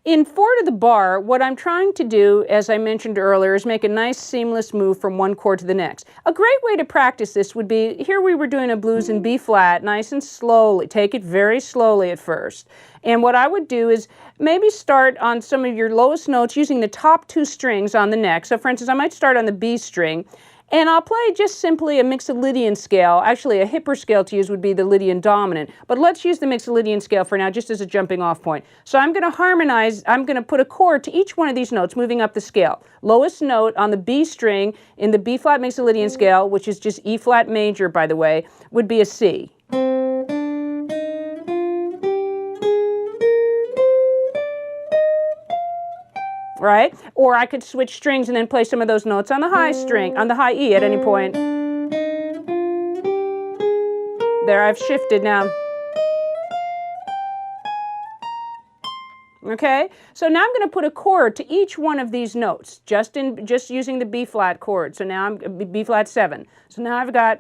In 4 to the bar, what I'm trying to do, as I mentioned earlier, is make a nice seamless move from one chord to the next. A great way to practice this would be, here we were doing a blues in B flat, nice and slowly. Take it very slowly at first. And what I would do is maybe start on some of your lowest notes using the top 2 strings on the neck. So for instance, I might start on the B string, and I'll play just simply a mixolydian scale. Actually, a hipper scale to use would be the Lydian dominant. But let's use the mixolydian scale for now, just as a jumping off point. So I'm going to harmonize, I'm going to put a chord to each one of these notes, moving up the scale. Lowest note on the B string in the B flat mixolydian scale, which is just E flat major, by the way, would be a C. Right? Or I could switch strings and then play some of those notes on the high string, on the high E at any point. There, I've shifted now. Okay? So now I'm going to put a chord to each one of these notes, just using the B flat chord. So now I'm B flat 7. So now I've got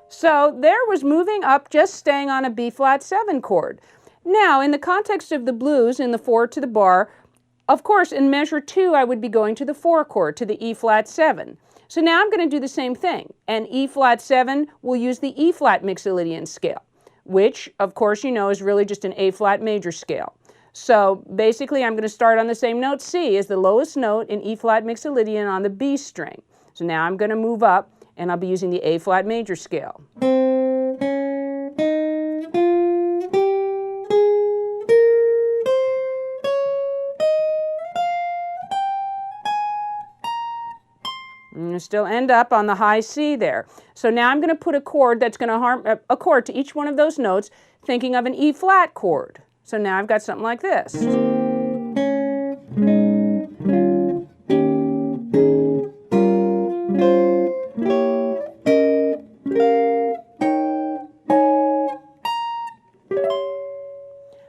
So there was moving up, just staying on a B flat 7 chord. Now, in the context of the blues, in the 4 to the bar, of course, in measure 2, I would be going to the 4 chord, to the E flat 7. So now I'm going to do the same thing. And E flat 7 will use the E flat mixolydian scale, which, of course, you know, is really just an A flat major scale. So basically, I'm going to start on the same note. C is the lowest note in E flat mixolydian on the B string. So now I'm going to move up, and I'll be using the A flat major scale. And still end up on the high C there. So now I'm going to put a chord that's going to a chord to each one of those notes, thinking of an E flat chord. So now I've got something like this.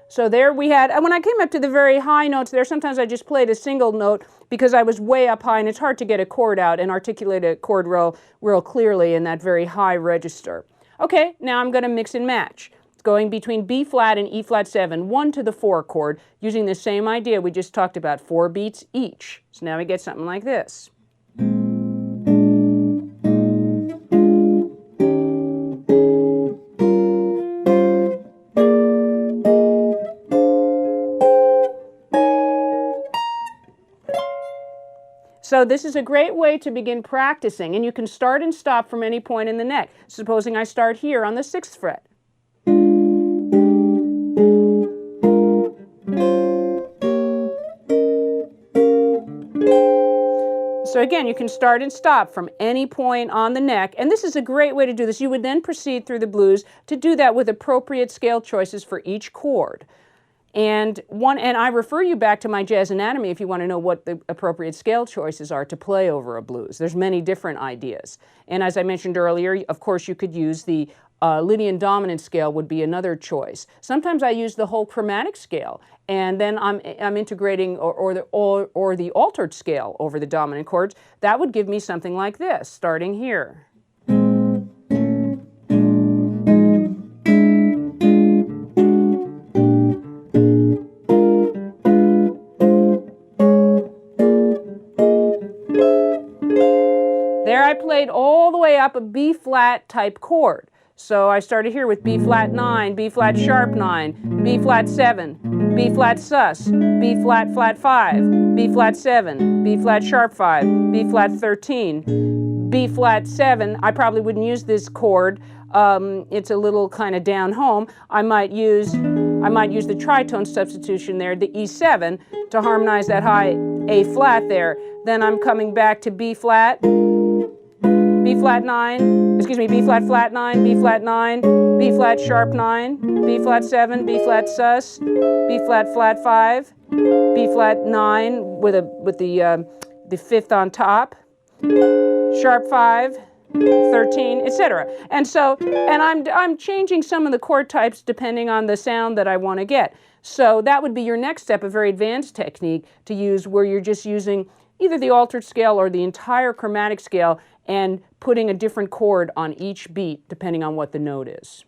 So there we had, and when I came up to the very high notes there, sometimes I just played a single note because I was way up high, and it's hard to get a chord out and articulate a chord real clearly in that very high register. Okay, now I'm going to mix and match. It's going between B flat and E flat 7, 1 to the 4 chord, using the same idea we just talked about, 4 beats each. So now we get something like this. So this is a great way to begin practicing, and you can start and stop from any point in the neck. Supposing I start here on the 6th fret. So again, you can start and stop from any point on the neck, and this is a great way to do this. You would then proceed through the blues to do that with appropriate scale choices for each chord. And I refer you back to my jazz anatomy if you want to know what the appropriate scale choices are to play over a blues. There's many different ideas. And as I mentioned earlier, of course, you could use the Lydian dominant scale would be another choice. Sometimes I use the whole chromatic scale, and then I'm integrating or the altered scale over the dominant chords. That would give me something like this, starting here. There I played all the way up a B flat type chord. So I started here with B flat 9, B flat sharp 9, B flat 7, B flat sus, B flat flat 5, B flat 7, B flat sharp 5, B flat 13, B flat 7. I probably wouldn't use this chord. It's a little kind of down home. I might use the tritone substitution there, the E7, to harmonize that high A flat there. Then I'm coming back to B flat. B flat 9, excuse me, B flat flat 9, B flat 9, B flat sharp 9, B flat 7, B flat sus, B flat flat 5, B flat 9 with the 5th on top, sharp 5, 13, etc. And so, and I'm changing some of the chord types depending on the sound that I want to get. So that would be your next step, a very advanced technique to use where you're just using either the altered scale or the entire chromatic scale and putting a different chord on each beat depending on what the note is.